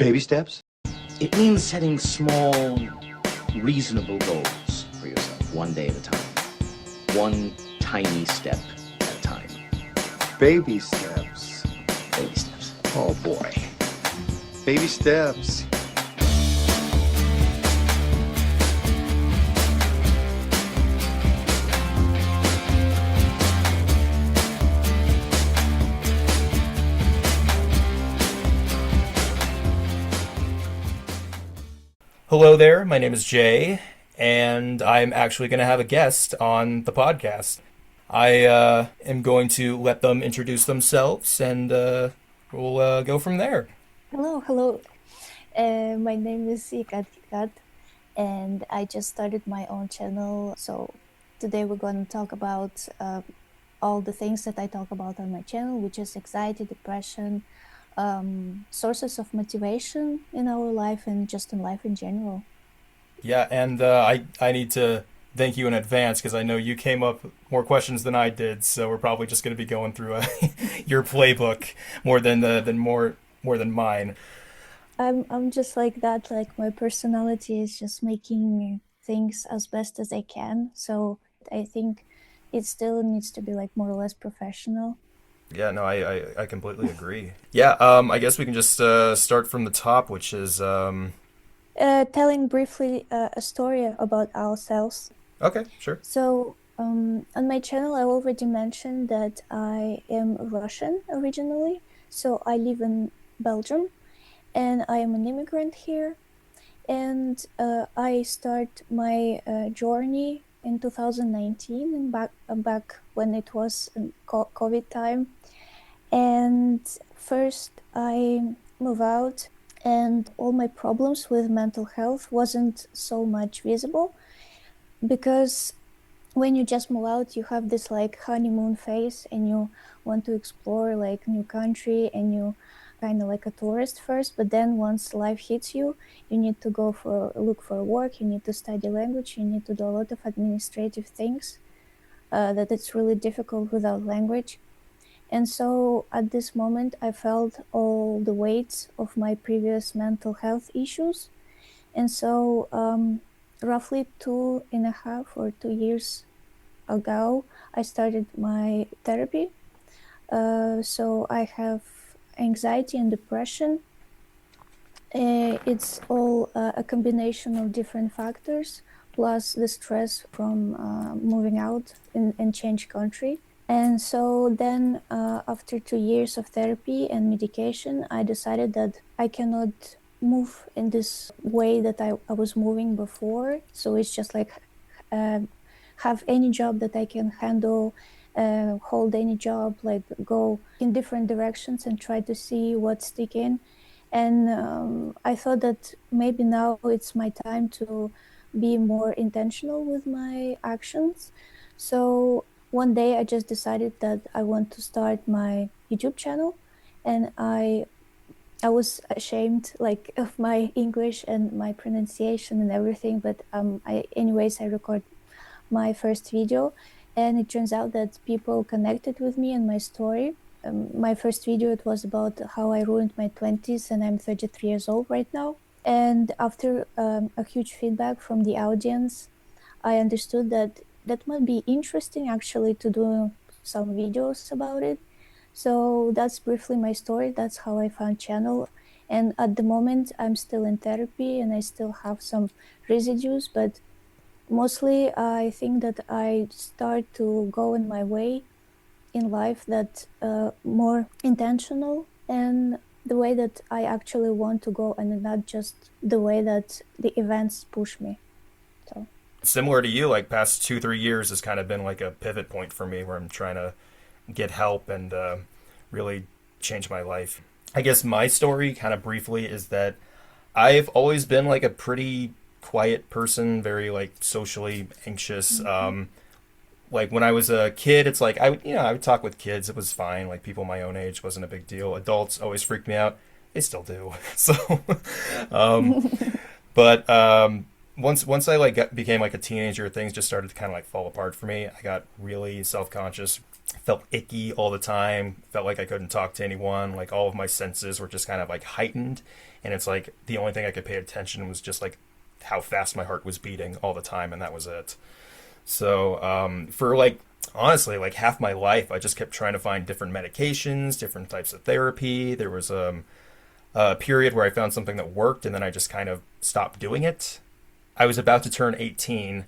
Baby steps? It means setting small, reasonable goals for yourself, one day at a time. One tiny step at a time. Baby steps. Baby steps. Oh boy. Baby steps. Hello there, my name is Jay, and I'm actually going to have a guest on the podcast. I am going to let them introduce themselves, and we'll go from there. Hello. My name is EkatKitKat, and I just started my own channel. So today we're going to talk about all the things that I talk about on my channel, which is anxiety, depression, sources of motivation in our life and just in life in general. Yeah, and I need to thank you in advance because I know you came up with more questions than I did, so we're probably just going to be going through your playbook more than mine. I'm just like that. Like my personality is just making things as best as I can. So I think it still needs to be like more or less professional. Yeah, no, I completely agree. Yeah, I guess we can just start from the top, which is Telling briefly a story about ourselves. okay, sure. So on my channel, I already mentioned that I am Russian originally. So I live in Belgium and I am an immigrant here. And I start my journey in 2019 and back when it was in COVID time. And first I move out and all my problems with mental health wasn't so much visible because when you just move out, you have this like honeymoon phase and you want to explore like new country and you kind of like a tourist first, but then once life hits you, you need to look for work, you need to study language, you need to do a lot of administrative things that it's really difficult without language. And so at this moment, I felt all the weight of my previous mental health issues. And so roughly 2.5 or 2 years ago, I started my therapy. So I have anxiety and depression. It's all a combination of different factors, plus the stress from moving out and change country. And so then after 2 years of therapy and medication, I decided that I cannot move in this way that I was moving before. So it's just like have any job that I can handle, hold any job, like go in different directions and try to see what's sticking. And I thought that maybe now it's my time to be more intentional with my actions. So one day I just decided that I want to start my YouTube channel, and I was ashamed like of my English and my pronunciation and everything, but I record my first video, and it turns out that people connected with me and my story. My first video, it was about how I ruined my 20s, and I'm 33 years old right now. And after a huge feedback from the audience, I understood that might be interesting actually to do some videos about it. So that's briefly my story. That's how I found channel. And at the moment, I'm still in therapy and I still have some residues, but mostly I think that I start to go in my way in life that more intentional and the way that I actually want to go, and not just the way that the events push me. So Similar to you, like past 2-3 years has kind of been like a pivot point for me where I'm trying to get help and really change my life. I guess my story, kind of briefly, is that I've always been like a pretty quiet person, very like socially anxious. Like when I was a kid, it's like I would talk with kids. It was fine. Like people my own age wasn't a big deal. Adults always freaked me out. They still do. So, um, but once I like became like a teenager, things just started to kind of like fall apart for me. I got really self-conscious, felt icky all the time, felt like I couldn't talk to anyone. Like all of my senses were just kind of like heightened and it's like the only thing I could pay attention was just like how fast my heart was beating all the time, and that was it. So for like honestly like half my life, I just kept trying to find different medications, different types of therapy. There was a period where I found something that worked, and then I just kind of stopped doing it. I was about to turn 18,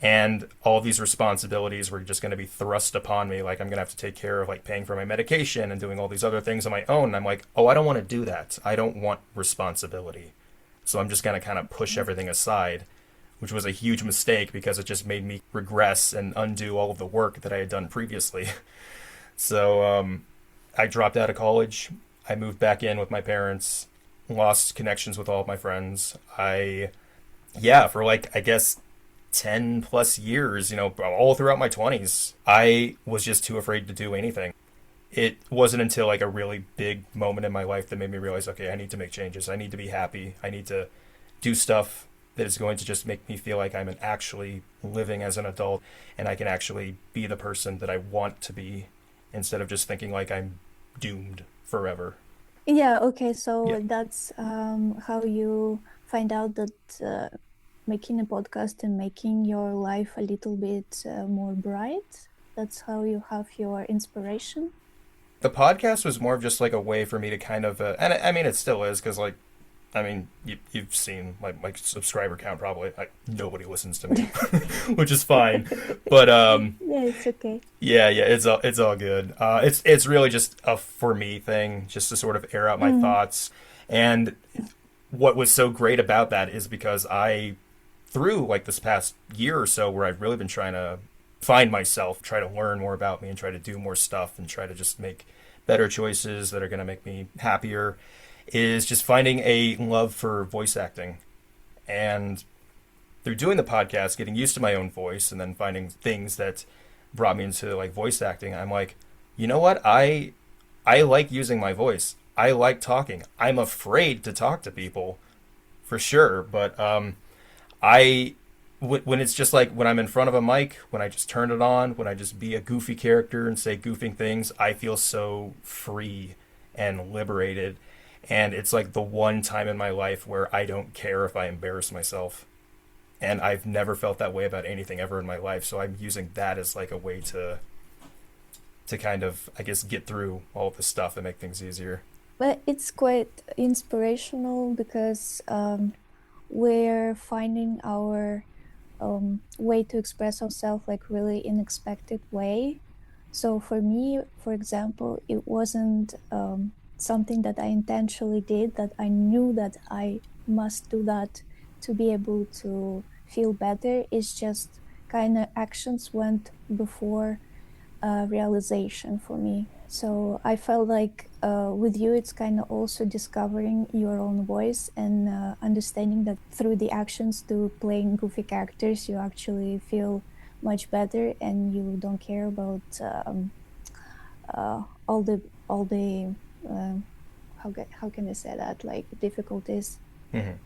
and all these responsibilities were just going to be thrust upon me. Like, I'm going to have to take care of like paying for my medication and doing all these other things on my own. And I'm like, oh, I don't want to do that. I don't want responsibility. So I'm just going to kind of push everything aside, which was a huge mistake because it just made me regress and undo all of the work that I had done previously. So I dropped out of college. I moved back in with my parents, lost connections with all of my friends. For like, I guess, 10 plus years, all throughout my 20s, I was just too afraid to do anything. It wasn't until like a really big moment in my life that made me realize, okay, I need to make changes. I need to be happy. I need to do stuff that is going to just make me feel like I'm actually living as an adult, and I can actually be the person that I want to be instead of just thinking like I'm doomed forever. Yeah, okay, Yeah. so that's how you find out that making a podcast and making your life a little bit more bright, that's how you have your inspiration. The podcast was more of just like a way for me to kind of, and I mean, it still is because like, I mean, you've seen my subscriber count probably. Like nobody listens to me, which is fine. But Yeah, it's okay. yeah, it's all good. It's really just a for me thing, just to sort of air out my Mm. thoughts. And what was so great about that is because through like this past year or so, where I've really been trying to find myself, try to learn more about me, and try to do more stuff, and try to just make better choices that are going to make me happier, is just finding a love for voice acting. And through doing the podcast, getting used to my own voice, and then finding things that brought me into like voice acting, I'm like, you know what? I like using my voice. I like talking. I'm afraid to talk to people for sure, but I when it's just like when I'm in front of a mic, when I just turn it on, when I just be a goofy character and say goofing things, I feel so free and liberated. And it's like the one time in my life where I don't care if I embarrass myself. And I've never felt that way about anything ever in my life. So I'm using that as like a way to kind of, I guess, get through all of this stuff and make things easier. But it's quite inspirational because we're finding our way to express ourselves like really unexpected way. So for me, for example, it wasn't something that I intentionally did, that I knew that I must do that to be able to feel better. It's just kind of actions went before realization for me. So I felt like with you, it's kind of also discovering your own voice and understanding that through the actions to playing goofy characters, you actually feel much better and you don't care about all the how can I say that, like difficulties. Hmm.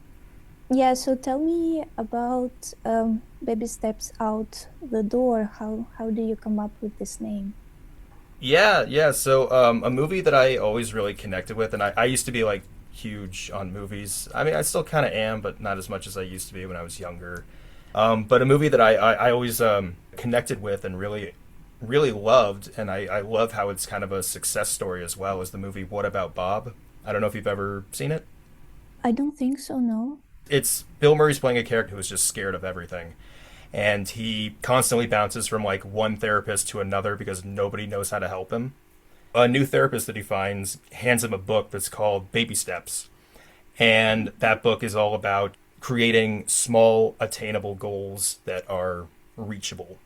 Yeah, so tell me about Baby Steps Out the Door. How do you come up with this name? Yeah. So a movie that I always really connected with, and I used to be like huge on movies. I mean, I still kind of am, but not as much as I used to be when I was younger. But a movie that I always connected with and really loved, and I love how it's kind of a success story as well, is the movie What About Bob? I don't know if you've ever seen it. I don't think so, no. It's Bill Murray's playing a character who's just scared of everything. And he constantly bounces from like one therapist to another because nobody knows how to help him. A new therapist that he finds hands him a book that's called Baby Steps. And that book is all about creating small, attainable goals that are reachable.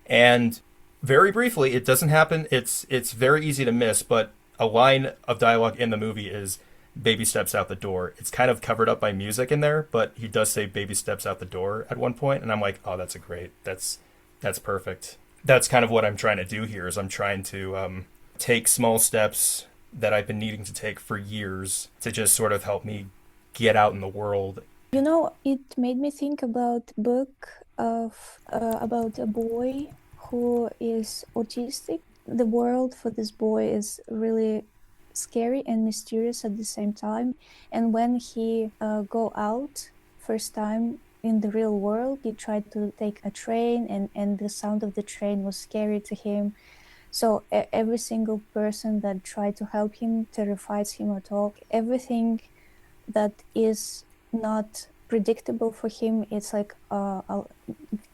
And very briefly, it doesn't happen. It's very easy to miss, but a line of dialogue in the movie is baby steps out the door. It's kind of covered up by music in there, but he does say baby steps out the door at one point, and I'm like, oh, that's perfect. That's kind of what I'm trying to do here. Is I'm trying to take small steps that I've been needing to take for years to just sort of help me get out in the world. You know, it made me think about book about a boy who is autistic. The world for this boy is really scary and mysterious at the same time. And when he go out first time in the real world, he tried to take a train, and the sound of the train was scary to him. So every single person that tried to help him terrifies him at all. Everything that is not predictable for him, it's like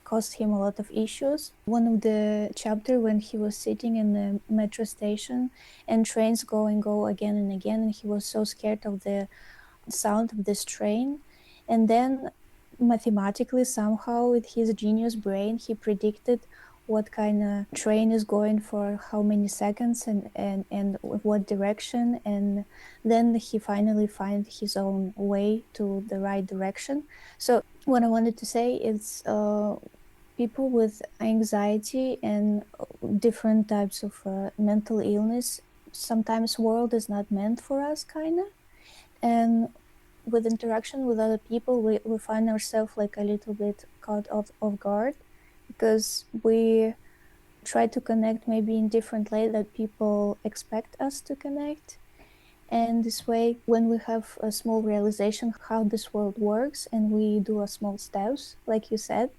caused him a lot of issues. One of the chapter when he was sitting in the metro station and trains go and go again and again, and he was so scared of the sound of this train. And then mathematically, somehow, with his genius brain, he predicted what kind of train is going for how many seconds and what direction. And then he finally find his own way to the right direction. So what I wanted to say is people with anxiety and different types of mental illness, sometimes world is not meant for us, kind of. And with interaction with other people, we find ourselves like a little bit caught off guard, because we try to connect maybe in different way that people expect us to connect. And this way, when we have a small realization how this world works, and we do a small steps, like you said,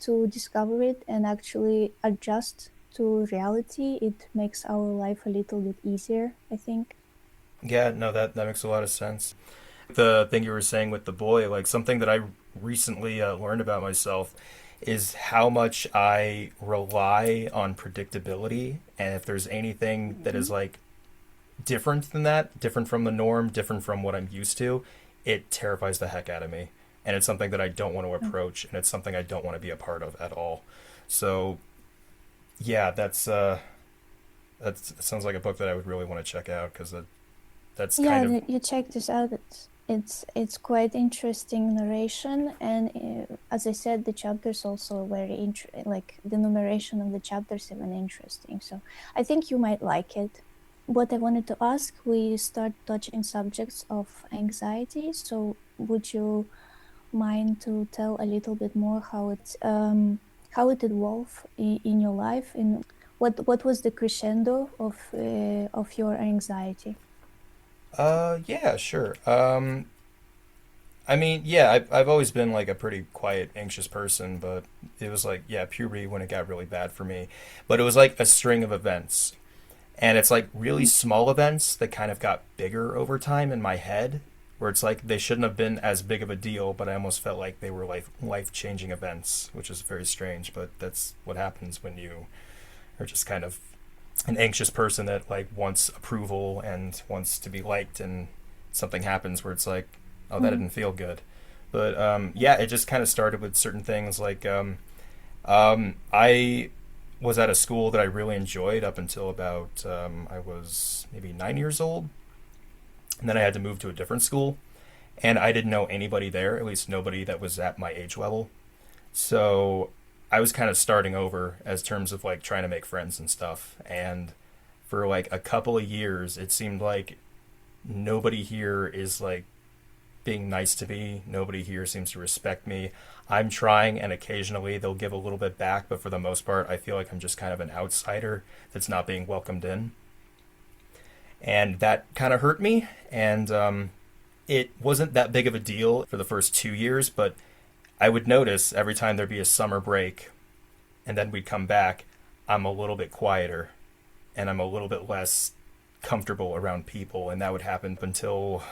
to discover it and actually adjust to reality, it makes our life a little bit easier, I think. Yeah, no, that makes a lot of sense. The thing you were saying with the boy, like something that I recently learned about myself is how much I rely on predictability. And if there's anything that is like different than that, different from the norm, different from what I'm used to, it terrifies the heck out of me. And it's something that I don't want to approach, and it's something I don't want to be a part of at all. So, yeah, that sounds like a book that I would really want to check out, because that's kind of You check this out. It's quite interesting narration, and as I said, the chapters also very like the numeration of the chapters even interesting. So I think you might like it. What I wanted to ask, we start touching subjects of anxiety. So would you mind to tell a little bit more how it evolved in your life, and what was the crescendo of your anxiety? Yeah, sure. I mean, yeah, I've always been like a pretty quiet, anxious person, but it was like, yeah, puberty when it got really bad for me. But it was like a string of events. And it's like really small events that kind of got bigger over time in my head, where it's like they shouldn't have been as big of a deal, but I almost felt like they were like life-changing events, which is very strange, but that's what happens when you are just kind of an anxious person that like wants approval and wants to be liked, and something happens where it's like, oh, that didn't feel good. But yeah, it just kind of started with certain things like I was at a school that I really enjoyed up until about I was maybe 9 years old, and then I had to move to a different school, and I didn't know anybody there, at least nobody that was at my age level. So I was kind of starting over as terms of like trying to make friends and stuff. And for like a couple of years, it seemed like nobody here is like being nice to me. Nobody here seems to respect me. I'm trying, and occasionally they'll give a little bit back, but for the most part, I feel like I'm just kind of an outsider that's not being welcomed in. And that kind of hurt me. And it wasn't that big of a deal for the first 2 years, but I would notice every time there'd be a summer break and then we'd come back, I'm a little bit quieter and I'm a little bit less comfortable around people. And that would happen until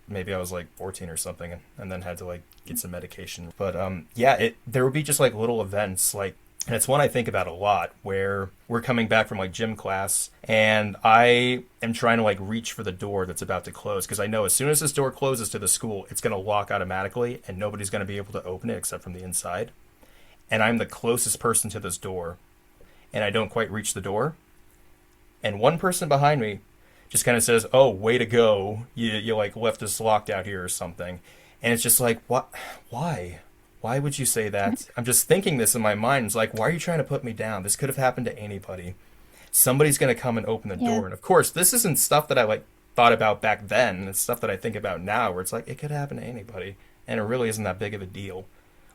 maybe I was like 14 or something, and then had to like get some medication. But yeah, there would be just like little events, like, and it's one I think about a lot, where we're coming back from like gym class and I am trying to like reach for the door that's about to close, because I know as soon as this door closes to the school, it's going to lock automatically and nobody's going to be able to open it except from the inside. And I'm the closest person to this door, and I don't quite reach the door. And one person behind me just kind of says, "Oh, way to go. You like left us locked out here or something." And it's just like, what? Why? Why would you say that? I'm just thinking this in my mind. It's like, why are you trying to put me down? This could have happened to anybody. Somebody's going to come and open the door. And of course, this isn't stuff that I like thought about back then. It's stuff that I think about now, where it's like, it could happen to anybody. And it really isn't that big of a deal.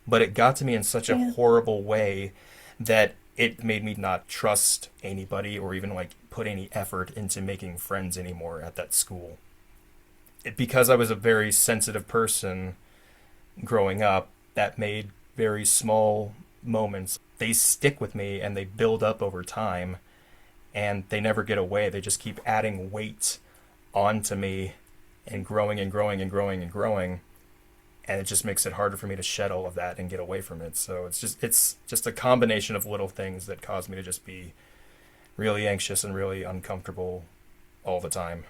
But it got to me in such a horrible way that it made me not trust anybody or even like put any effort into making friends anymore at that school. Because I was a very sensitive person growing up, that made very small moments. They stick with me and they build up over time and they never get away. They just keep adding weight onto me and growing and growing and growing and growing. And it just makes it harder for me to shed all of that and get away from it. So it's just a combination of little things that cause me to just be really anxious and really uncomfortable all the time,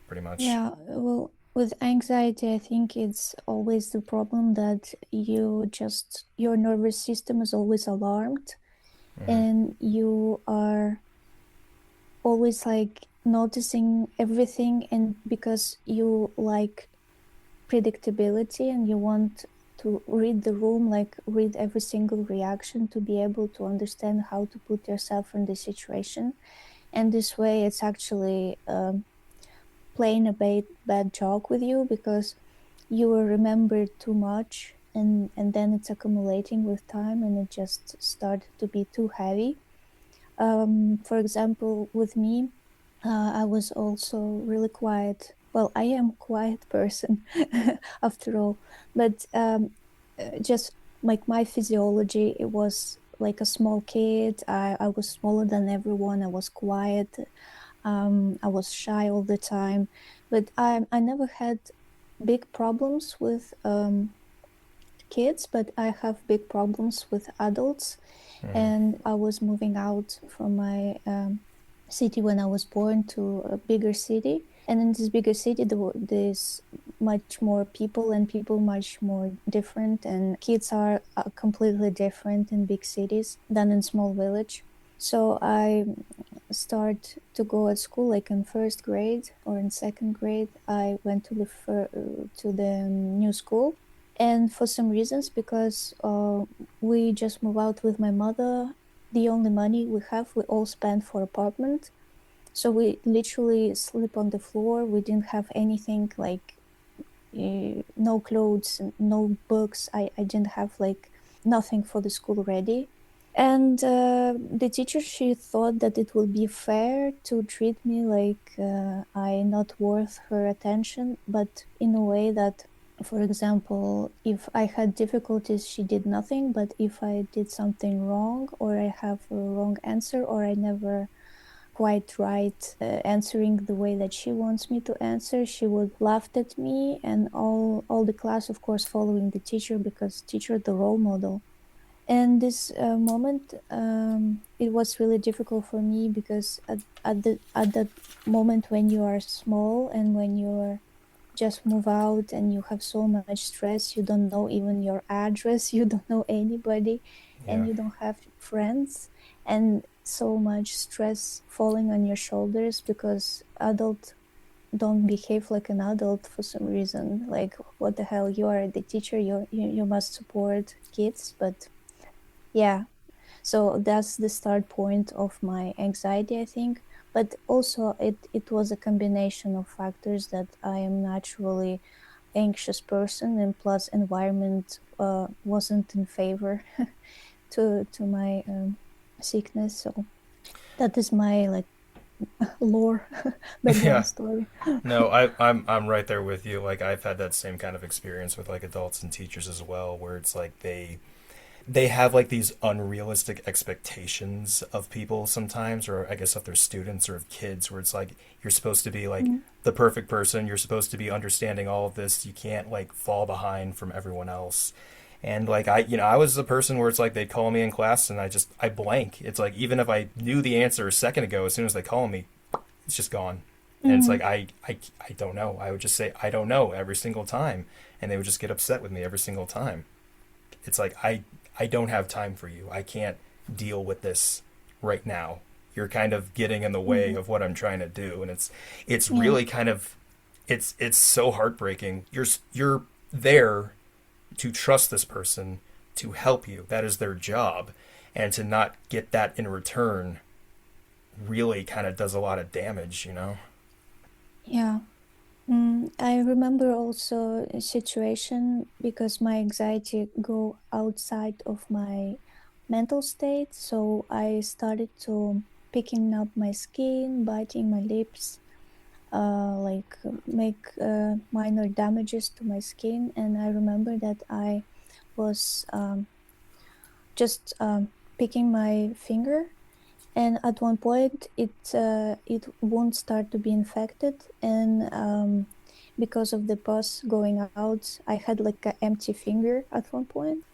pretty much. Yeah, well, with anxiety, I think it's always the problem that your nervous system is always alarmed Hmm. and you are always like noticing everything, and because you like predictability and you want to read the room, like read every single reaction to be able to understand how to put yourself in the situation. And this way, it's actually playing a bad joke with you because you will remember too much, and then it's accumulating with time and it just started to be too heavy. For example, with me, I was also really quiet. Well, I am a quiet person after all, but just like my physiology, it was like a small kid. I was smaller than everyone. I was quiet. I was shy all the time, but I never had big problems with kids, but I have big problems with adults. Hmm. And I was moving out from my city when I was born to a bigger city. And in this bigger city, there's much more people and people much more different. And kids are completely different in big cities than in small village. So I start to go at school like in first grade or in second grade. I went to to the new school, and for some reasons, because we just moved out with my mother, the only money we have, we all spent for apartment. So we literally sleep on the floor. We didn't have anything like no clothes, no books. I didn't have like nothing for the school ready. And the teacher, she thought that it would be fair to treat me like I not worth her attention, but in a way that, for example, if I had difficulties, she did nothing. But if I did something wrong, or I have a wrong answer, or I never quite right answering the way that she wants me to answer, she would laugh at me, and all the class, of course, following the teacher because teacher the role model. And this moment, it was really difficult for me because at that moment when you are small and when you're just move out and you have so much stress, you don't know even your address, you don't know anybody, Yeah. and you don't have friends, and so much stress falling on your shoulders because adult don't behave like an adult for some reason. Like, what the hell, you are the teacher, you must support kids. But yeah, so that's the start point of my anxiety, I think. But also it was a combination of factors that I am naturally anxious person, and plus environment wasn't in favor to my sickness. So that is my like lore Yeah. background story. No, I'm right there with you. Like I've had that same kind of experience with like adults and teachers as well, where it's like they have like these unrealistic expectations of people sometimes, or I guess of their students or of kids, where it's like you're supposed to be like Mm. the perfect person, you're supposed to be understanding all of this, you can't like fall behind from everyone else. And like I was the person where it's like they'd call me in class and I blank. It's like even if I knew the answer a second ago, as soon as they call me, it's just gone. And it's like Mm. I don't know. I would just say I don't know every single time, and they would just get upset with me every single time. It's like I don't have time for you. I can't deal with this right now. You're kind of getting in the way Mhm. of what I'm trying to do, and it's Yeah. really kind of it's so heartbreaking. You're there to trust this person to help you. That is their job, and to not get that in return really kind of does a lot of damage, you know? Yeah. I remember also a situation because my anxiety go outside of my mental state. So I started to picking up my skin, biting my lips, like make minor damages to my skin. And I remember that I was just picking my finger, and at one point it won't start to be infected, and because of the pus going out, I had like an empty finger at one point.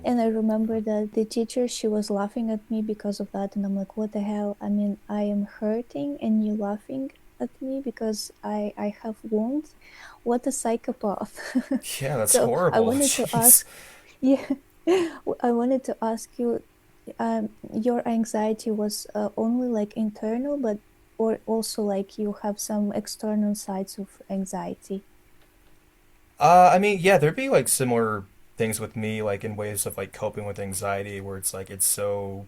And I remember that the teacher, she was laughing at me because of that, and I'm like, what the hell? I mean, I am hurting and you laughing at me because I have wounds. What a psychopath. Yeah, that's So I horrible. wanted to Jeez. ask, yeah, I wanted to ask you, your anxiety was only like internal, but or also like you have some external sides of anxiety? I mean, yeah, there'd be like similar things with me, like in ways of like coping with anxiety, where it's like it's so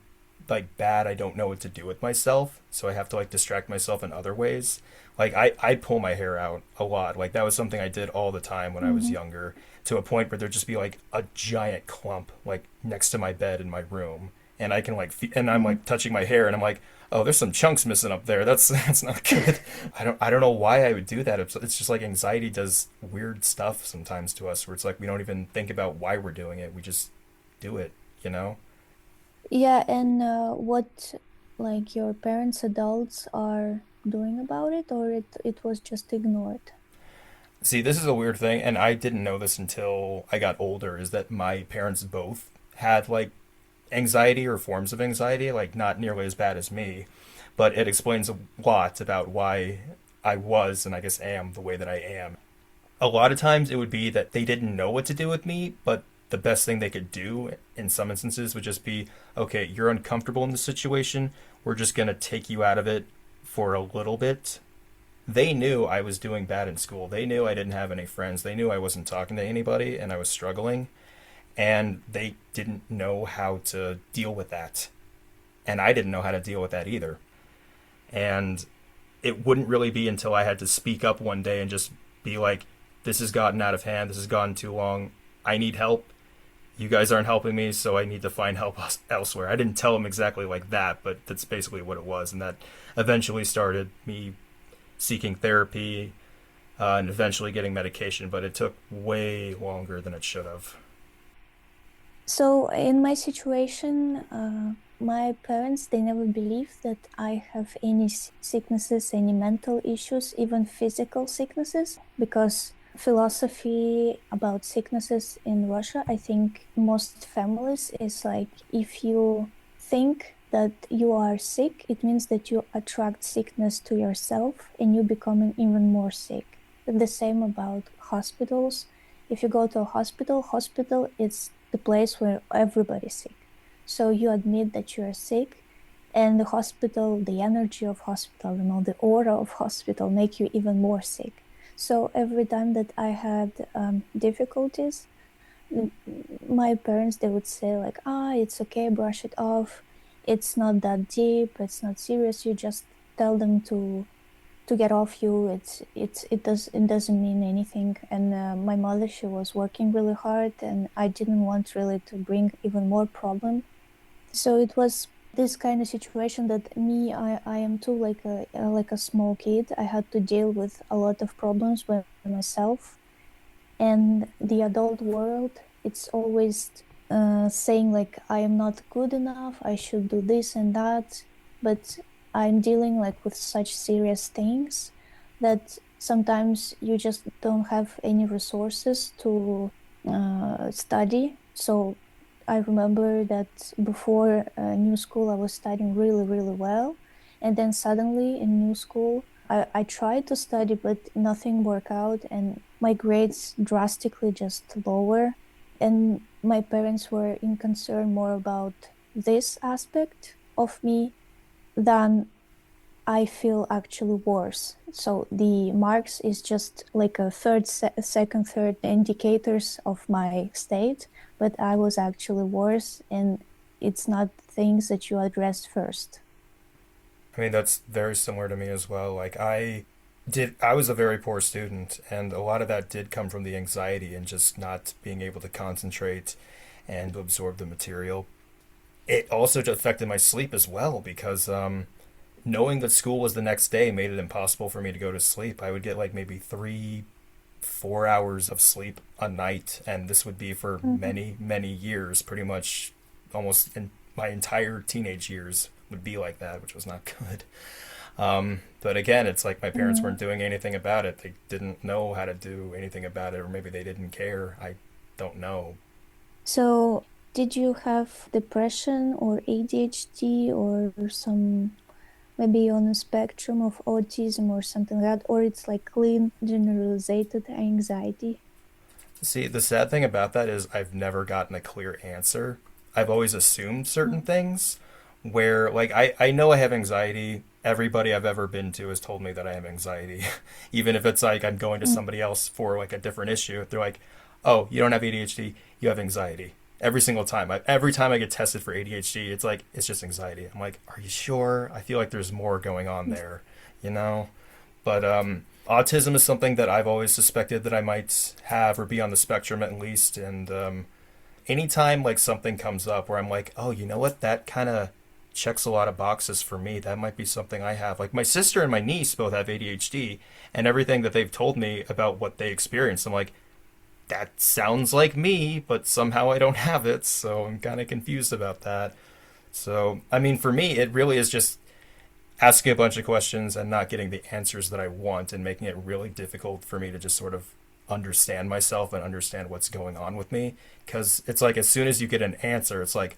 like bad I don't know what to do with myself, so I have to like distract myself in other ways. Like I pull my hair out a lot. Like that was something I did all the time when I was Mm-hmm. younger, to a point where there'd just be like a giant clump like next to my bed in my room, and I can like and I'm like touching my hair, and I'm like, oh, there's some chunks missing up there. That's that's not good. I don't know why I would do that. It's just like anxiety does weird stuff sometimes to us, where it's like we don't even think about why we're doing it. We just do it, you know? Yeah, and what like your parents, adults, are doing about it, or it was just ignored? See, this is a weird thing, and I didn't know this until I got older, is that my parents both had like anxiety or forms of anxiety, like not nearly as bad as me, but it explains a lot about why I was, and I guess am, the way that I am. A lot of times it would be that they didn't know what to do with me, but the best thing they could do in some instances would just be, okay, you're uncomfortable in this situation. We're just going to take you out of it for a little bit. They knew I was doing bad in school. They knew I didn't have any friends. They knew I wasn't talking to anybody and I was struggling. And they didn't know how to deal with that. And I didn't know how to deal with that either. And it wouldn't really be until I had to speak up one day and just be like, this has gotten out of hand. This has gone too long. I need help. You guys aren't helping me, so I need to find help elsewhere. I didn't tell them exactly like that, but that's basically what it was. And that eventually started me seeking therapy and eventually getting medication, but it took way longer than it should have. So in my situation, my parents, they never believed that I have any sicknesses, any mental issues, even physical sicknesses, because philosophy about sicknesses in Russia, I think most families is like, if you think that you are sick, it means that you attract sickness to yourself and you becoming even more sick. The same about hospitals. If you go to a hospital is the place where everybody's sick. So you admit that you are sick, and the hospital, the energy of hospital, the aura of hospital make you even more sick. So every time that I had difficulties, my parents, they would say like, it's okay, brush it off. It's not that deep. It's not serious. You just tell them to get off you. It doesn't mean anything. And my mother, she was working really hard, and I didn't want really to bring even more problem. So it was this kind of situation that I am too like a small kid. I had to deal with a lot of problems by myself, and the adult world, it's always saying like, I am not good enough, I should do this and that, but I'm dealing like with such serious things that sometimes you just don't have any resources to study. So I remember that before new school I was studying really, really well, and then suddenly in new school I tried to study, but nothing worked out, and my grades drastically just lower. And my parents were in concern more about this aspect of me than I feel actually worse. So the marks is just like a second, third indicators of my state, but I was actually worse, and it's not things that you address first. I mean, that's very similar to me as well. I was a very poor student, and a lot of that did come from the anxiety and just not being able to concentrate and absorb the material. it also affected my sleep as well because knowing that school was the next day made it impossible for me to go to sleep. I would get like maybe 3-4 hours of sleep a night, and this would be for many years, pretty much almost in my entire teenage years would be like that, which was not good. But again, it's like my parents weren't doing anything about it. They didn't know how to do anything about it, or maybe they didn't care. I don't know. So, did you have depression or ADHD or some maybe on the spectrum of autism or something like that, or it's like clean generalized anxiety? See, the sad thing about that is I've never gotten a clear answer. I've always assumed certain things where, like, I know I have anxiety. Everybody I've ever been to has told me that I have anxiety. Even if it's like I'm going to somebody else for like a different issue, they're like, oh, you don't have ADHD, you have anxiety. Every single time. Every time I get tested for ADHD, it's like, it's just anxiety. I'm like, are you sure? I feel like there's more going on there, you know? But autism is something that I've always suspected that I might have or be on the spectrum at least. And anytime like something comes up where I'm like, oh, you know what? That kind of checks a lot of boxes for me. That might be something I have. Like my sister and my niece both have ADHD, and everything that they've told me about what they experienced, I'm like, that sounds like me, but somehow I don't have it, so I'm kind of confused about that. So, I mean, for me, it really is just asking a bunch of questions and not getting the answers that I want and making it really difficult for me to just sort of understand myself and understand what's going on with me. Because it's like as soon as you get an answer, it's like,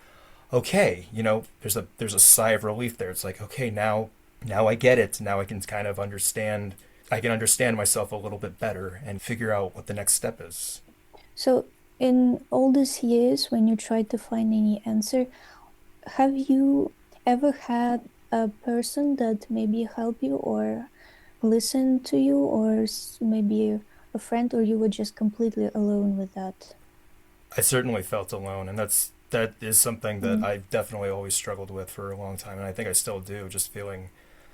okay, you know, there's a sigh of relief there. It's like, okay, now I get it. Now I can kind of understand. I can understand myself a little bit better and figure out what the next step is. So, in all these years, when you tried to find any answer, have you ever had a person that maybe help you or listen to you, or maybe a friend, or you were just completely alone with that? I certainly felt alone, and that is something that I've definitely always struggled with for a long time, and I think I still do, just feeling,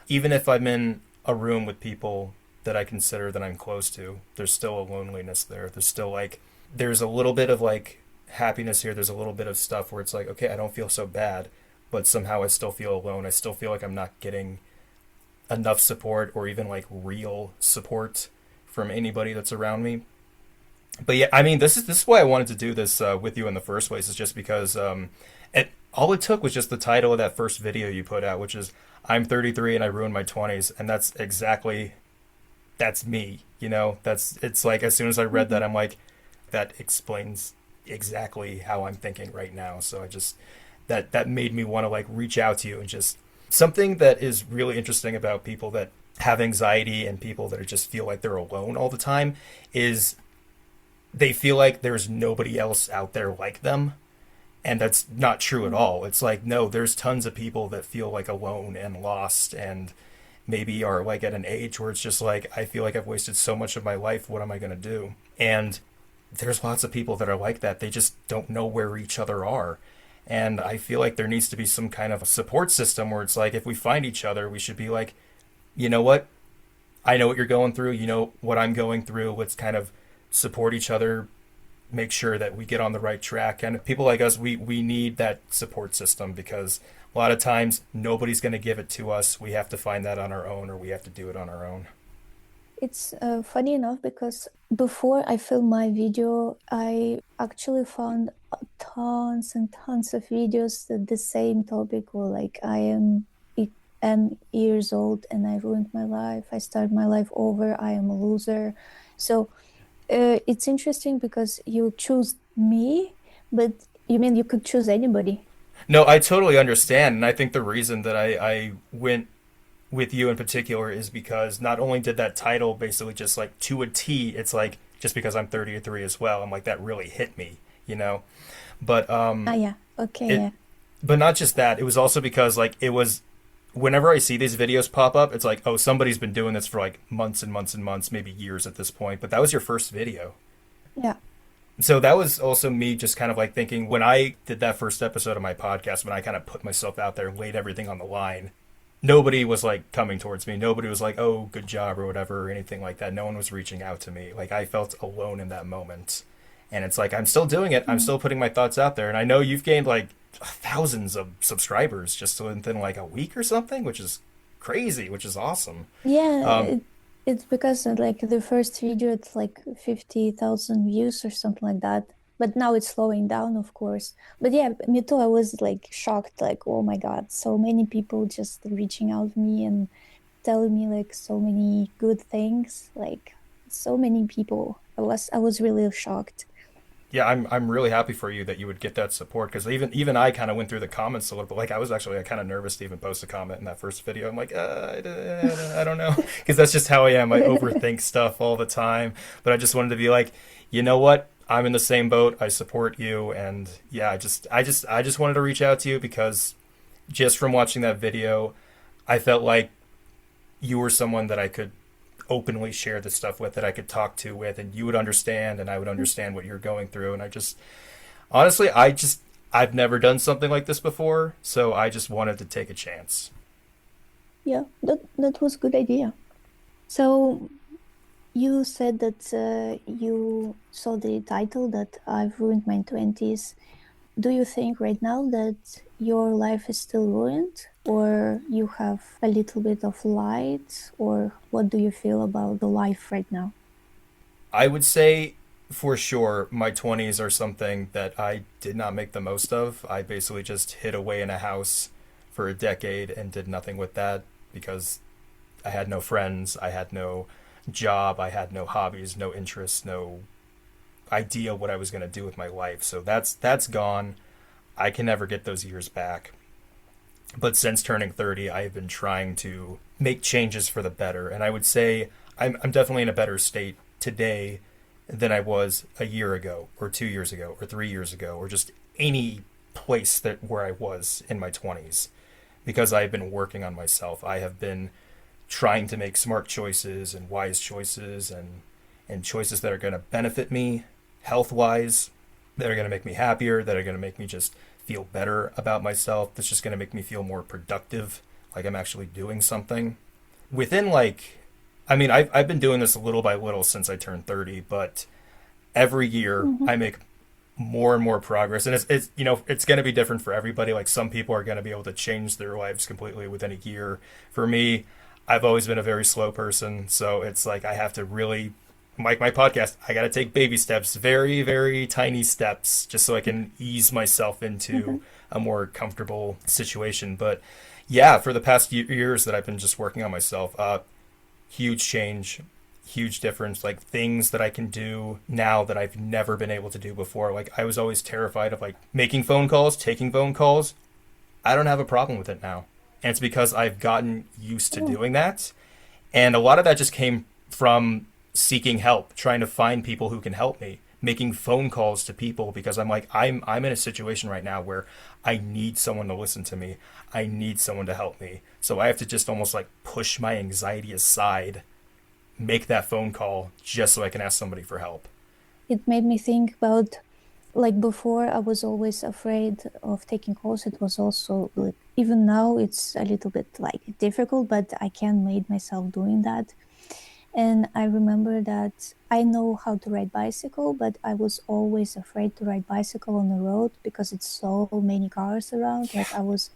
even if I'm in a room with people that I consider that I'm close to, there's still a loneliness there. There's still like, there's a little bit of like happiness here. There's a little bit of stuff where it's like, okay, I don't feel so bad, but somehow I still feel alone. I still feel like I'm not getting enough support or even like real support from anybody that's around me. But yeah, I mean, this is why I wanted to do this with you in the first place, is just because all it took was just the title of that first video you put out, which is I'm 33 and I ruined my 20s, and that's me, you know. It's like as soon as I read that, I'm like, that explains exactly how I'm thinking right now. So I just that made me want to like reach out to you, and just something that is really interesting about people that have anxiety and people that just feel like they're alone all the time is they feel like there's nobody else out there like them. And that's not true at all. It's like, no, there's tons of people that feel like alone and lost and maybe are like at an age where it's just like, I feel like I've wasted so much of my life. What am I going to do? And there's lots of people that are like that. They just don't know where each other are. And I feel like there needs to be some kind of a support system where it's like, if we find each other, we should be like, you know what? I know what you're going through. You know what I'm going through. Let's kind of support each other, make sure that we get on the right track. And people like us, we need that support system, because a lot of times nobody's going to give it to us. We have to find that on our own, or we have to do it on our own. It's funny enough because before I filmed my video, I actually found tons and tons of videos that the same topic were like, I am N years old and I ruined my life. I started my life over. I am a loser. So it's interesting because you choose me, but you mean you could choose anybody? No, I totally understand. And I think the reason that I went with you in particular is because not only did that title basically just like to a T, it's like just because I'm 33 as well. I'm like, that really hit me, you know? But yeah. Okay, yeah. But not just that. It was also because like it was, whenever I see these videos pop up, it's like, oh, somebody's been doing this for like months and months and months, maybe years at this point. But that was your first video. Yeah. So that was also me just kind of like thinking, when I did that first episode of my podcast, when I kind of put myself out there and laid everything on the line, nobody was like coming towards me. Nobody was like, oh, good job or whatever or anything like that. No one was reaching out to me. Like I felt alone in that moment. And it's like, I'm still doing it. I'm still putting my thoughts out there. And I know you've gained like thousands of subscribers just within like a week or something, which is crazy, which is awesome. Yeah, Um, it's because like the first video it's like 50,000 views or something like that. But now it's slowing down, of course. But yeah, me too. I was like shocked, like, oh my God, so many people just reaching out to me and telling me like so many good things, like so many people. I was really shocked. yeah, I'm really happy for you that you would get that support because even I kind of went through the comments a little bit. Like I was actually kind of nervous to even post a comment in that first video. I'm like, I don't know, because that's just how I am. I overthink stuff all the time. But I just wanted to be like, you know what? I'm in the same boat. I support you, and yeah, I just wanted to reach out to you because just from watching that video, I felt like you were someone that I could openly share this stuff with, that I could talk to with, and you would understand, and I would understand what you're going through. And I just, honestly, I've never done something like this before, so I just wanted to take a chance. Yeah, that was a good idea. So you said that you saw the title that I've ruined my 20s. Do you think right now that your life is still ruined, or you have a little bit of light, or what do you feel about the life right now? I would say for sure my 20s are something that I did not make the most of. I basically just hid away in a house for a decade and did nothing with that because I had no friends, I had no job, I had no hobbies, no interests, no idea what I was going to do with my life. So that's gone. I can never get those years back. But since turning 30, I have been trying to make changes for the better. And I would say I'm definitely in a better state today than I was a year ago, or 2 years ago, or 3 years ago, or just any place that where I was in my 20s. Because I've been working on myself. I have been trying to make smart choices and wise choices and choices that are going to benefit me health wise, that are going to make me happier, that are going to make me just feel better about myself, that's just going to make me feel more productive, like I'm actually doing something. Within like, I mean, I've been doing this little by little since I turned 30, but every year Mm-hmm. I make more and more progress. And it's it's going to be different for everybody. Like some people are going to be able to change their lives completely within a year. For me, I've always been a very slow person. So it's like I have to really, like my podcast, I got to take baby steps, very, very tiny steps, just so I can ease myself Mm-hmm. into a more comfortable situation. But yeah, for the past years that I've been just working on myself, huge change, huge difference, like things that I can do now that I've never been able to do before. Like I was always terrified of like making phone calls, taking phone calls. I don't have a problem with it now. And it's because I've gotten used to Oh, doing that. And a lot of that just came from seeking help, trying to find people who can help me, making phone calls to people because I'm like I'm in a situation right now where I need someone to listen to me. I need someone to help me. So I have to just almost like push my anxiety aside, make that phone call just so I can ask somebody for help. it made me think about, like, before I was always afraid of taking calls. It was also like, even now it's a little bit like difficult, but I can made myself doing that. And I remember that I know how to ride bicycle, but I was always afraid to ride bicycle on the road because it's so many cars around. Like I was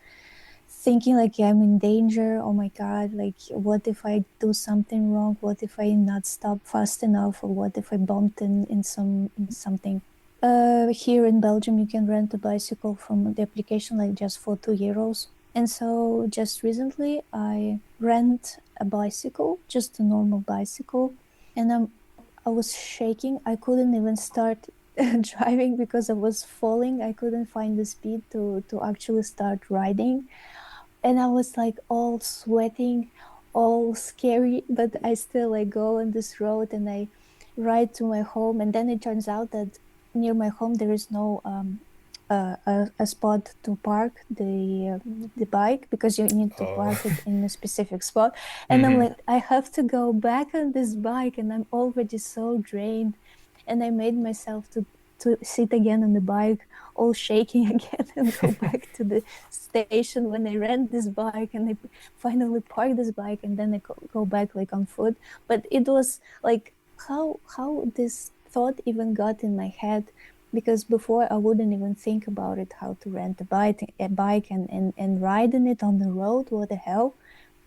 thinking like, yeah, I'm in danger. Oh my God, like what if I do something wrong? What if I not stop fast enough? Or what if I bumped in something? Here in Belgium, you can rent a bicycle from the application like just for €2. And so just recently I rent a bicycle, just a normal bicycle, and I was shaking. I couldn't even start driving because I was falling. I couldn't find the speed to actually start riding. And I was like all sweating, all scary, but I still like go on this road and I ride to my home. And then it turns out that near my home there is no a spot to park the bike because you need to Oh. park it in a specific spot. And I'm Hmm. like, I have to go back on this bike, and I'm already so drained. And I made myself to sit again on the bike, all shaking again, and go back to the station when I rent this bike, and I finally park this bike, and then I go back like on foot. But it was like how this thought even got in my head, because before I wouldn't even think about it, how to rent a bike and riding it on the road, what the hell.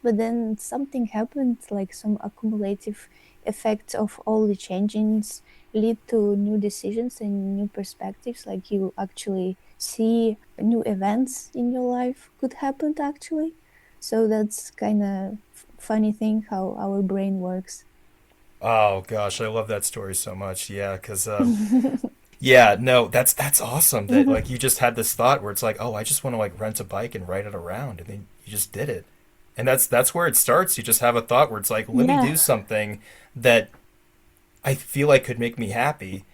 But then something happened, like some accumulative effects of all the changes lead to new decisions and new perspectives. Like you actually see new events in your life could happen actually. So that's kind of funny thing how our brain works. Oh gosh, I love that story so much. Yeah, because yeah, no, that's awesome. That like you just had this thought where it's like, oh, I just want to like rent a bike and ride it around, and then you just did it. And that's where it starts. You just have a thought where it's like, let me Yeah. do something that I feel like could make me happy,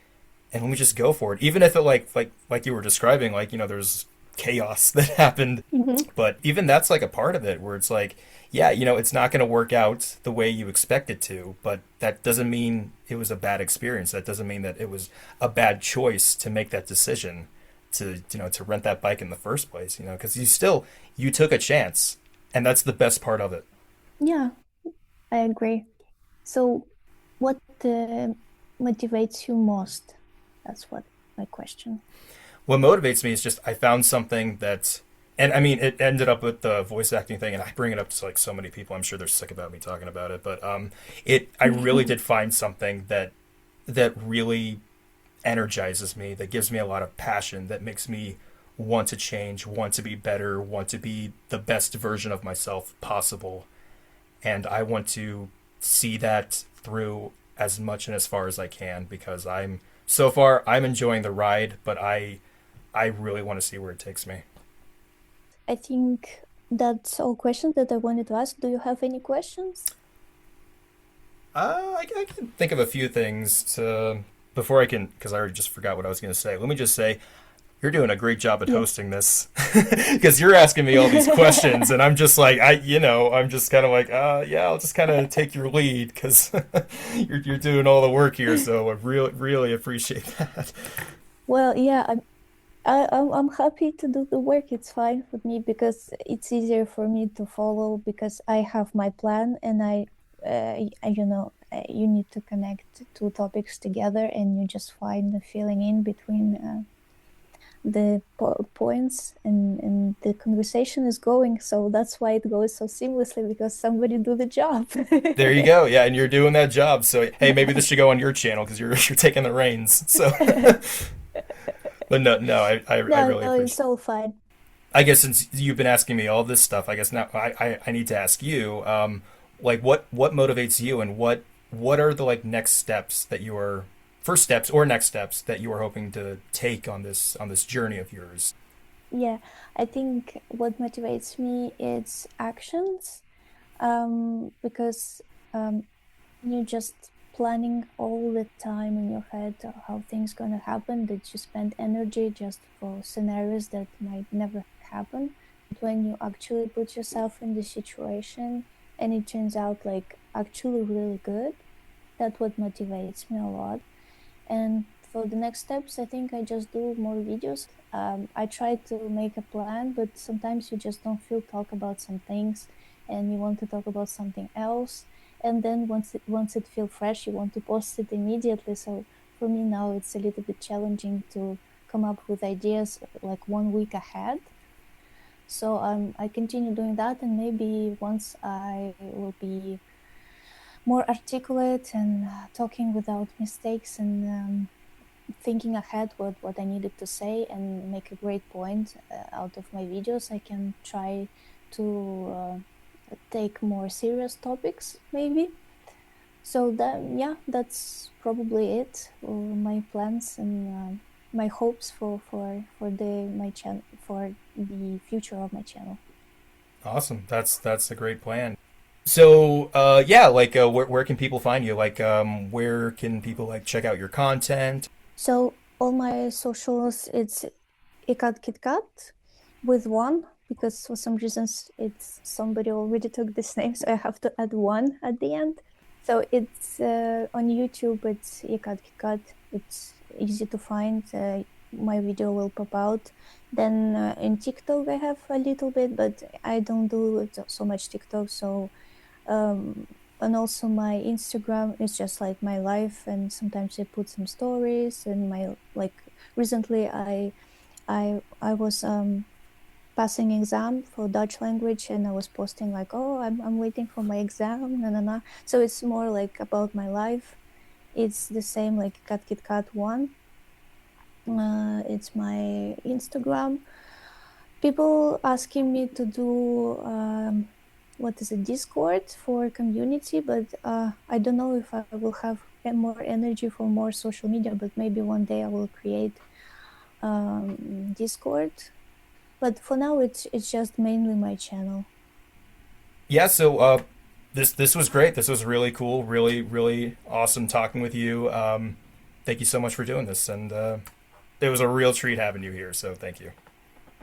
and let me just go for it. Even if it like you were describing, like there's chaos that happened, Mhm. but even that's like a part of it where it's like, yeah, it's not going to work out the way you expect it to, but that doesn't mean it was a bad experience. That doesn't mean that it was a bad choice to make that decision to to rent that bike in the first place. Because you took a chance, and that's the best part of it. Yeah, I agree. So, what motivates you most? That's what my question. What motivates me is just I found something that, and I mean, it ended up with the voice acting thing, and I bring it up to like so many people. I'm sure they're sick about me talking about it, but I really did find something that really energizes me, that gives me a lot of passion, that makes me want to change, want to be better, want to be the best version of myself possible, and I want to see that through as much and as far as I can because so far I'm enjoying the ride, but I really want to see where it takes me. I think that's all questions that I wanted to ask. Do you have any questions? I can think of a few things to before I can because I already just forgot what I was going to say. Let me just say you're doing a great job at Yeah. hosting this because you're asking me all these questions and I'm just like I'm just kind of like yeah, I'll just kind of take your lead because you're doing all the work here, so I really appreciate that. Well, yeah, I'm happy to do the work. It's fine with me because it's easier for me to follow because I have my plan and you need to connect two topics together and you just find the filling in between the points and the conversation is going. So that's why it goes so seamlessly because somebody do the job. There you go. Yeah, and you're doing that job. So hey, maybe this should go on your channel because you're taking the reins. So, but no, I No, really no, it's appreciate. all fine. I guess since you've been asking me all this stuff, I guess now I need to ask you, like what motivates you, and what are the like next steps that you are first steps or next steps that you are hoping to take on this journey of yours. Yeah, I think what motivates me is actions, because you're just planning all the time in your head how things gonna happen, that you spend energy just for scenarios that might never happen. But when you actually put yourself in the situation and it turns out like actually really good, that's what motivates me a lot. And for the next steps, I think I just do more videos. I try to make a plan, but sometimes you just don't feel talk about some things and you want to talk about something else. And then once it feels fresh, you want to post it immediately. So for me now, it's a little bit challenging to come up with ideas like 1 week ahead. So I continue doing that, and maybe once I will be more articulate and talking without mistakes and thinking ahead what I needed to say and make a great point out of my videos, I can try to take more serious topics maybe. So that's probably it. My plans and my hopes for the future of my channel. Awesome, that's a great plan. So yeah, like where can people find you? Like where can people like check out your content? So all my socials, it's EkatKitKat with one, because for some reasons it's somebody already took this name, so I have to add one at the end. So it's on YouTube, it's EkatKitKat. It's easy to find. My video will pop out. Then in TikTok I have a little bit, but I don't do so much TikTok. So and also my Instagram is just like my life, and sometimes I put some stories. And my, like, recently I was passing exam for Dutch language, and I was posting like, oh, I'm waiting for my exam, na. So it's more like about my life. It's the same like EkatKitKat one. It's my Instagram. People asking me to do what is it, Discord for community, but I don't know if I will have more energy for more social media. But maybe one day I will create Discord. But for now, it's just mainly my channel. Yeah, so this was great. This was really cool. Really awesome talking with you. Thank you so much for doing this, and it was a real treat having you here. So thank you.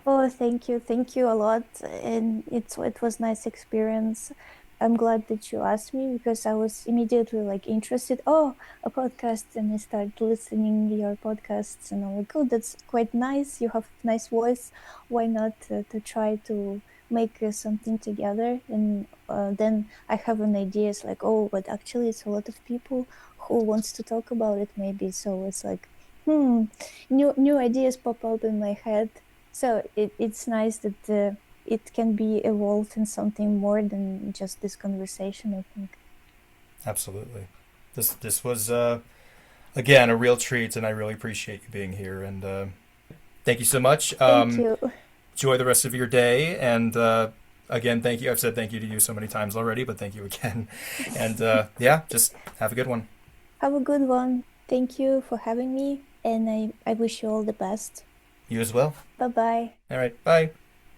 Oh, thank you a lot, and it was nice experience. I'm glad that you asked me because I was immediately like interested. Oh, a podcast, and I started listening your podcasts, and I'm like, oh, that's quite nice. You have nice voice. Why not to try to make something together? And then I have an idea. It's like, oh, but actually, it's a lot of people who wants to talk about it. Maybe so. It's like, new ideas pop up in my head. So it's nice that it can be evolved in something more than just this conversation, I think. Absolutely. This was again a real treat, and I really appreciate you being here. And thank you so much. Thank you. Enjoy the rest of your day, and again, thank you. I've said thank you to you so many times already, but thank you again. And yeah, just have a good one. Have a good one. Thank you for having me, and I wish you all the best. You as well. Bye-bye. All right. Bye.